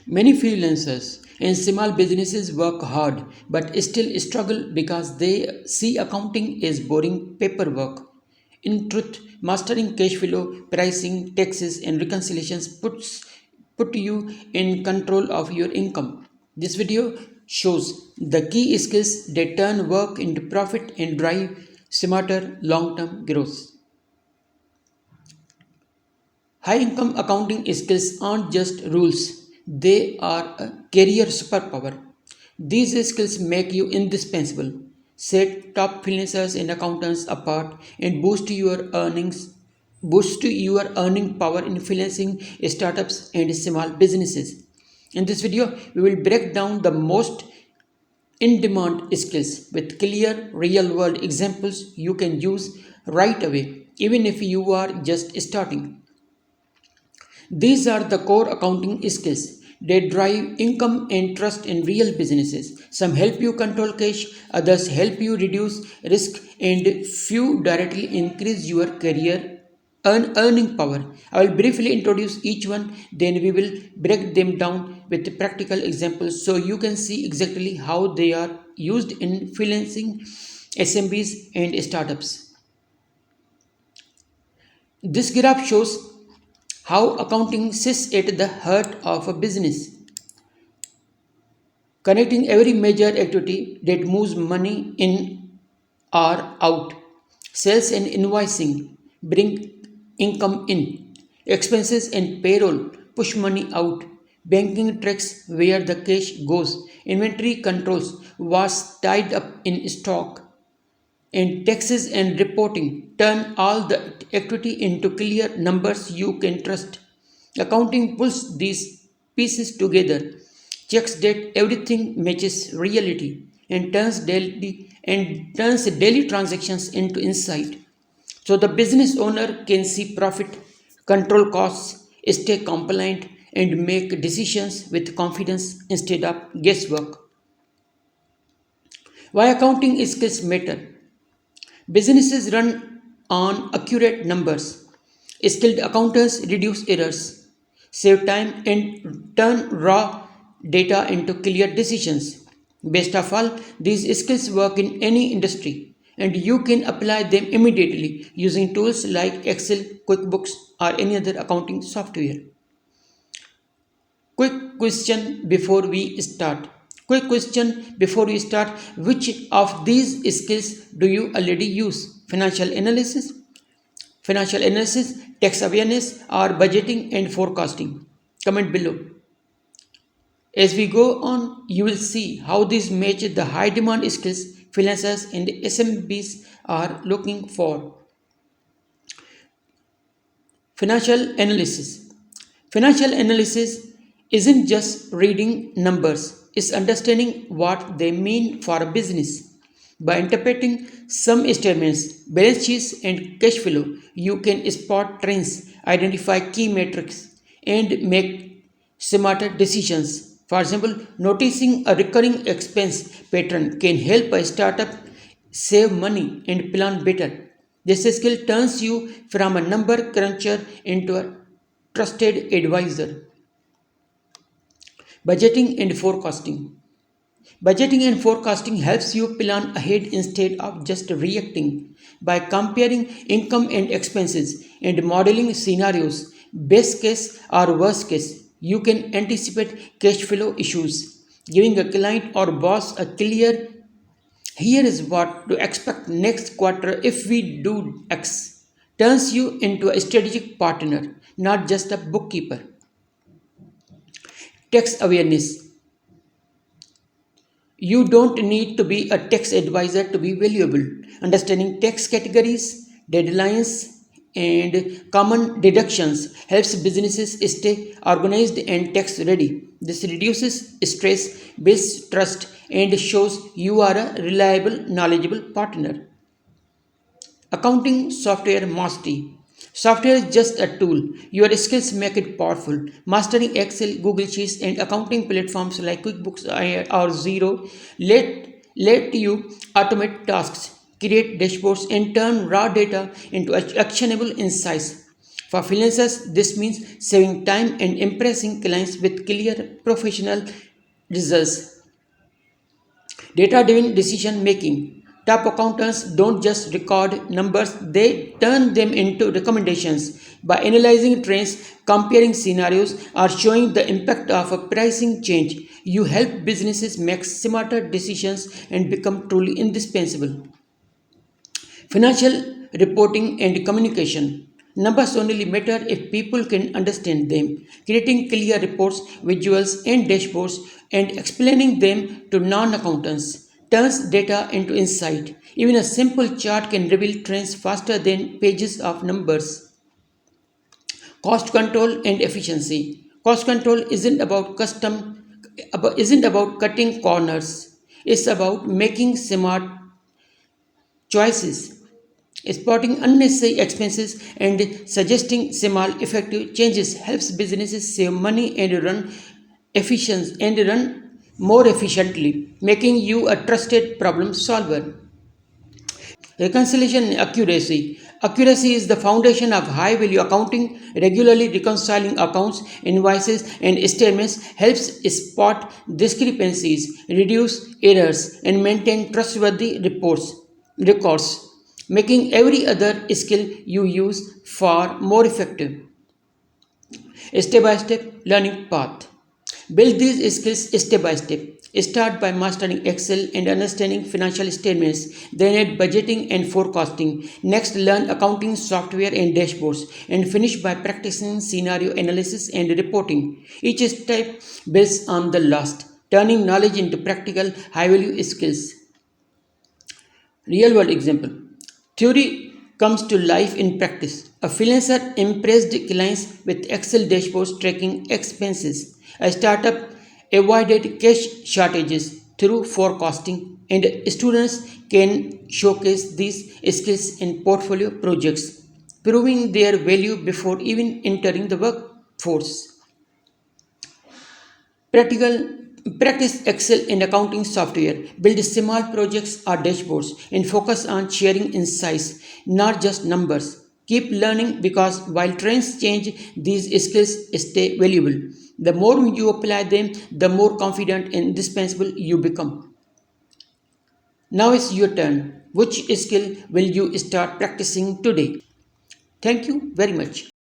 Many freelancers and small businesses work hard but still struggle because they see accounting as boring paperwork. In truth, mastering cash flow, pricing, taxes, and reconciliations put you in control of your income. This video shows the key skills that turn work into profit and drive smarter long-term growth. High income accounting skills aren't just rules, they are a career superpower. These skills make you indispensable, set top freelancers and accountants apart, and boost your earning power in freelancing startups and small businesses. In this video, we will break down the most in demand skills with clear real world examples you can use right away, even if you are just starting. These are the core accounting skills. They drive income and trust in real businesses. Some help you control cash, others help you reduce risk, and few directly increase your career earning power. I will briefly introduce each one, then we will break them down with practical examples so you can see exactly how they are used in freelancing, SMBs, and startups. This graph shows how accounting sits at the heart of a business, connecting every major activity that moves money in or out. Sales and invoicing bring income in. Expenses and payroll push money out. Banking tracks where the cash goes. Inventory controls what's tied up in stock. And taxes and reporting turn all the activity into clear numbers you can trust. Accounting pulls these pieces together, checks that everything matches reality, and turns daily transactions into insight. So the business owner can see profit, control costs, stay compliant, and make decisions with confidence instead of guesswork. Why accounting skills matter? Businesses run on accurate numbers. Skilled accountants reduce errors, save time, and turn raw data into clear decisions. Best of all, these skills work in any industry, and you can apply them immediately using tools like Excel, QuickBooks, or any other accounting software. Quick question before we start. Quick question before we start. Which of these skills do you already use? Financial analysis, tax awareness, or budgeting and forecasting? Comment below. As we go on, you will see how these match the high demand skills freelancers and SMBs are looking for. Financial analysis. Financial analysis isn't just reading numbers, it's understanding what they mean for a business. By interpreting some statements, balance sheets, and cash flow, you can spot trends, identify key metrics, and make smarter decisions. For example, noticing a recurring expense pattern can help a startup save money and plan better. This skill turns you from a number cruncher into a trusted advisor. Budgeting and forecasting. Budgeting and forecasting helps you plan ahead instead of just reacting. By comparing income and expenses and modeling scenarios, best case or worst case, you can anticipate cash flow issues, giving a client or boss a clear here is what to expect next quarter if we do X. Turns you into a strategic partner, not just a bookkeeper. Tax awareness. You don't need to be a tax advisor to be valuable. Understanding tax categories, deadlines, and common deductions helps businesses stay organized and tax ready. This reduces stress, builds trust, and shows you are a reliable, knowledgeable partner. Accounting software mastery. Software is just a tool. Your skills make it powerful. Mastering Excel, Google Sheets, and accounting platforms like QuickBooks or Zero let you automate tasks, create dashboards, and turn raw data into actionable insights. For freelancers, this means saving time and impressing clients with clear professional results. Data driven decision making. Top accountants don't just record numbers, they turn them into recommendations. By analyzing trends, comparing scenarios, or showing the impact of a pricing change, you help businesses make smarter decisions and become truly indispensable. Financial reporting and communication. Numbers only matter if people can understand them. Creating clear reports, visuals, and dashboards and explaining them to non accountants turns data into insight. Even a simple chart can reveal trends faster than pages of numbers. Cost control and efficiency. Cost control isn't about cutting corners. It's about making smart choices, spotting unnecessary expenses, and suggesting small effective changes helps businesses save money and run more efficiently, making you a trusted problem solver. Reconciliation and accuracy. Accuracy is the foundation of high value accounting. Regularly reconciling accounts, invoices, and statements helps spot discrepancies, reduce errors, and maintain trustworthy records, making every other skill you use far more effective. Step by step learning path. Build these skills step by step. Start by mastering Excel and understanding financial statements, then add budgeting and forecasting. Next, learn accounting software and dashboards, and finish by practicing scenario analysis and reporting. Each step builds on the last, turning knowledge into practical, high value skills. Real world example. Theory comes to life in practice. A freelancer impressed clients with Excel dashboards tracking expenses. A startup avoided cash shortages through forecasting, and students can showcase these skills in portfolio projects, proving their value before even entering the workforce. Practical Practice Excel and accounting software. Build small projects or dashboards and focus on sharing insights, not just numbers. Keep learning because while trends change, these skills stay valuable. The more you apply them, the more confident and indispensable you become. Now it's your turn. Which skill will you start practicing today? Thank you very much.